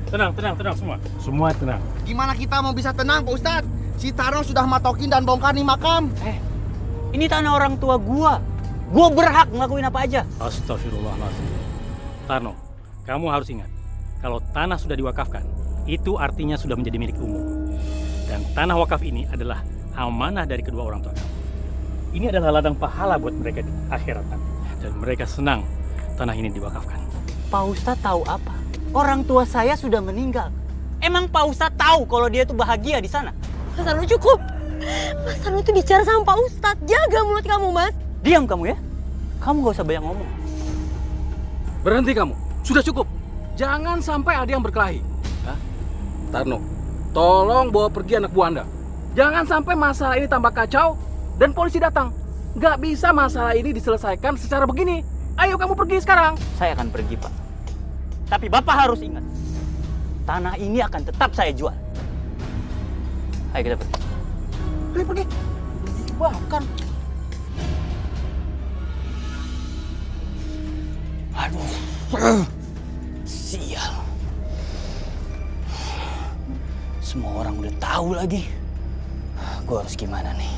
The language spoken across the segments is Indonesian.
Tenang semua. Semua tenang. Gimana kita mau bisa tenang, Pak Ustadz? Si Tarno sudah matokin dan bongkar nih makam. Ini tanah orang tua gua. Gua berhak ngelakuin apa aja. Astagfirullahaladzim. Tarno, kamu harus ingat, kalau tanah sudah diwakafkan, itu artinya sudah menjadi milik umum. Dan tanah wakaf ini adalah amanah dari kedua orang tua kamu. Ini adalah ladang pahala buat mereka di akhirat nanti. Dan mereka senang tanah ini diwakafkan. Pak Ustadz tahu apa? Orang tua saya sudah meninggal. Emang Pak Ustadz tahu kalau dia tuh bahagia di sana? Mas Tarno cukup. Mas Tarno tuh bicara sama Pak Ustadz. Jaga mulut kamu, Mas. Diam kamu ya. Kamu gak usah banyak ngomong. Berhenti kamu. Sudah cukup. Jangan sampai ada yang berkelahi. Hah? Tarno, tolong bawa pergi anak buah Anda. Jangan sampai masalah ini tambah kacau dan polisi datang. Gak bisa masalah ini diselesaikan secara begini. Ayo kamu pergi sekarang. Saya akan pergi, Pak. Tapi Bapak harus ingat, tanah ini akan tetap saya jual. Ayo kita pergi. Pergi. Bahkan. Aduh. Sial. Semua orang udah tahu lagi. Gue harus gimana nih?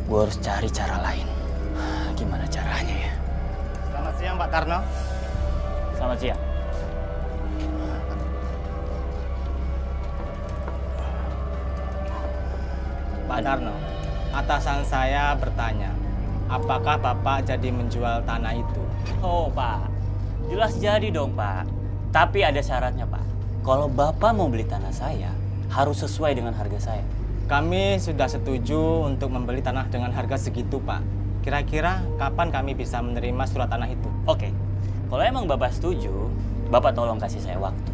Gue harus cari cara lain. Gimana caranya ya? Selamat siang Pak Tarno. Selamat siang. Pak Tarno, atasan saya bertanya, apakah Bapak jadi menjual tanah itu? Oh Pak, jelas jadi dong Pak. Tapi ada syaratnya Pak. Kalau Bapak mau beli tanah saya, harus sesuai dengan harga saya. Kami sudah setuju untuk membeli tanah dengan harga segitu Pak. Kira-kira kapan kami bisa menerima surat tanah itu? Oke, kalau emang Bapak setuju, Bapak tolong kasih saya waktu.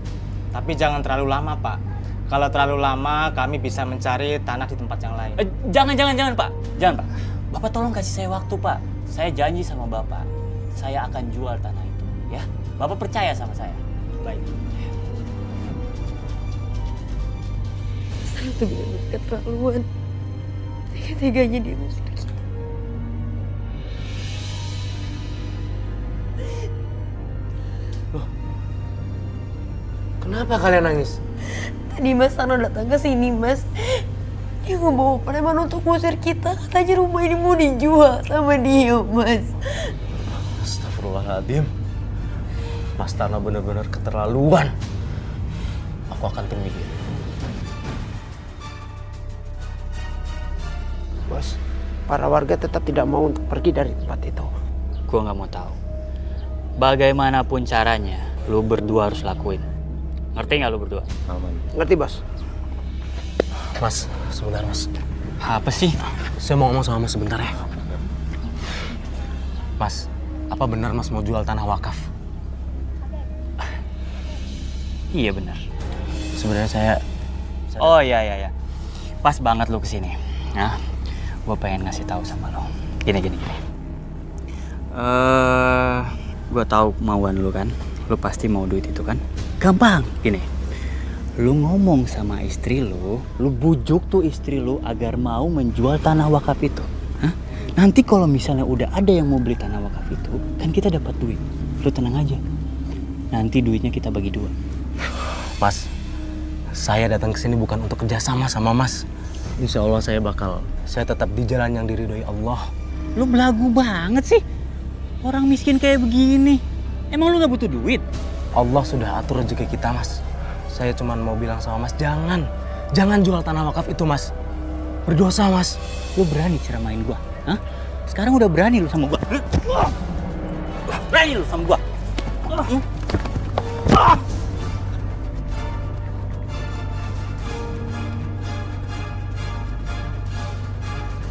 Tapi jangan terlalu lama Pak. Kalau terlalu lama, kami bisa mencari tanah di tempat yang lain. Jangan Pak. Jangan Pak. Bapak tolong kasih saya waktu Pak. Saya janji sama Bapak, saya akan jual tanah itu. Ya, Bapak percaya sama saya. Baik. Saya tuh benar-benar keterlaluan. Tega-teganya dia ngusir kita. Kenapa kalian nangis? Tadi Mas Tarno datang ke sini, Mas. Dia ngebawa preman untuk ngusir kita. Katanya rumah ini mau dijual sama dia, Mas. Astagfirullahaladzim. Mas Tarno benar-benar keterlaluan. Aku akan temui dia. Bos, para warga tetap tidak mau untuk pergi dari tempat itu. Gua nggak mau tahu. Bagaimanapun caranya, lu berdua harus lakuin. Ngerti nggak lu berdua? Aman. Ngerti, Bos. Mas, sebentar, Mas. Apa sih? Saya mau ngomong sama Mas sebentar ya. Mas, apa benar Mas mau jual tanah wakaf? Iya benar. Sebenarnya saya... Oh iya. Pas banget lu kesini. Nah, gue pengen ngasih tahu sama lo. Gini. Gue tahu kemauan lu kan. Lu pasti mau duit itu kan? Gampang. Gini. Lu ngomong sama istri lu bujuk tuh istri lu agar mau menjual tanah wakaf itu. Hah? Nanti kalau misalnya udah ada yang mau beli tanah wakaf itu, kan kita dapat duit. Lu tenang aja. Nanti duitnya kita bagi dua. Mas, saya datang ke sini bukan untuk kerjasama sama Mas. Insya Allah saya tetap di jalan yang diridhoi Allah. Lu belagu banget sih. Orang miskin kayak begini. Emang lu gak butuh duit? Allah sudah atur rezeki kita, Mas. Saya cuma mau bilang sama Mas, jangan jual tanah wakaf itu, Mas. Berdosa, Mas. Lu berani ceramain gua? Hah? Sekarang udah berani lu sama gua. Berani lu sama gua.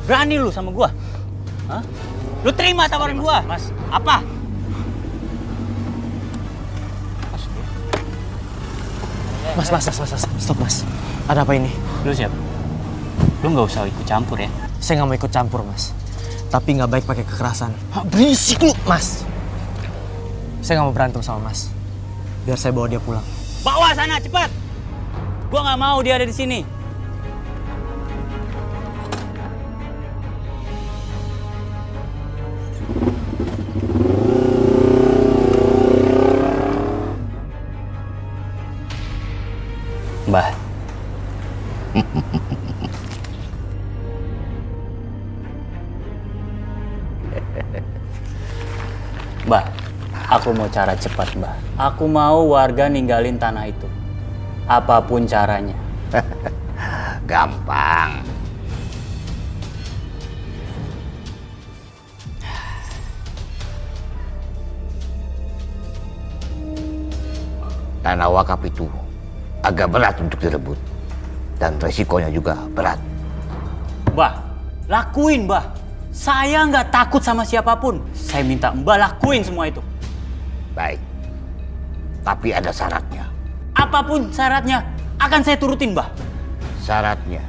Berani lu sama gua? Hah? Lu terima tawaran gua? Mas. Apa? Mas, stop, Mas. Ada apa ini? Lu siapa? Lu nggak usah ikut campur ya. Saya nggak mau ikut campur, Mas. Tapi nggak baik pakai kekerasan. Berisik lu, Mas. Saya nggak mau berantem sama Mas. Biar saya bawa dia pulang. Bawa sana cepat. Gua nggak mau dia ada di sini. Mbah, aku mau cara cepat, Mbah. Aku mau warga ninggalin tanah itu. Apapun caranya. Gampang. Tanah wakaf itu agak berat untuk direbut. Dan resikonya juga berat. Mbah, lakuin, Mbah. Saya nggak takut sama siapapun. Saya minta Mbah lakuin semua itu. Baik. Tapi ada syaratnya. Apapun syaratnya, akan saya turutin, Mbah. Syaratnya,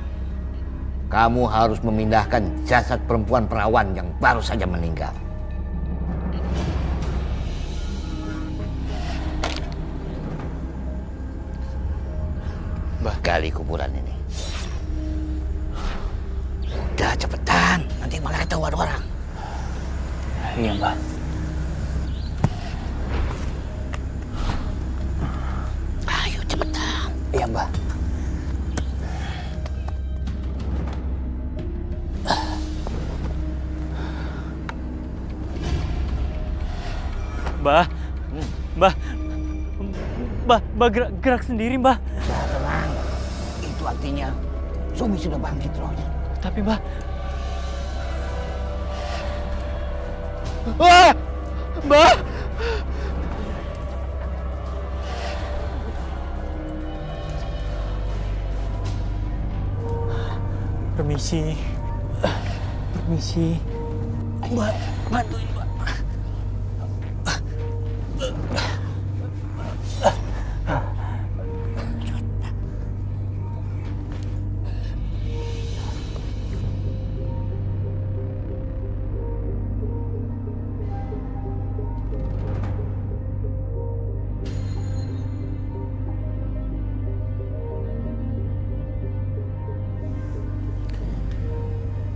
kamu harus memindahkan jasad perempuan perawan yang baru saja meninggal. Mbah, gali kuburan ini. Udah cepetan, nanti malah ketahuan orang. Iya, Mbah. Ayo cepetan. Iya, Mbah. Mbah, Mbah, Mbah gerak sendiri, Mbah. Udah tenang. Itu artinya Sumi sudah bangkit rohnya. Tapi Mbah, Mbah. Permisi. Permisi. Mbak, bantuin Mbak.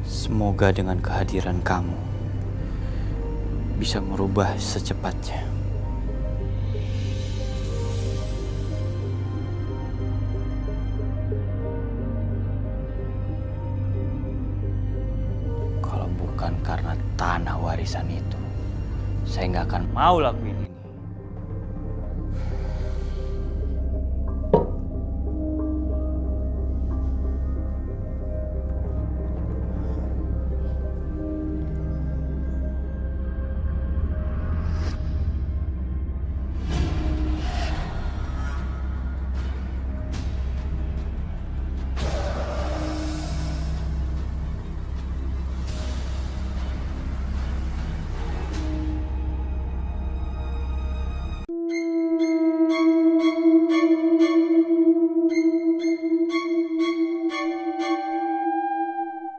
Semoga dengan kehadiran kamu bisa merubah secepatnya. Kalau bukan karena tanah warisan itu, saya nggak akan mau lakuin ini.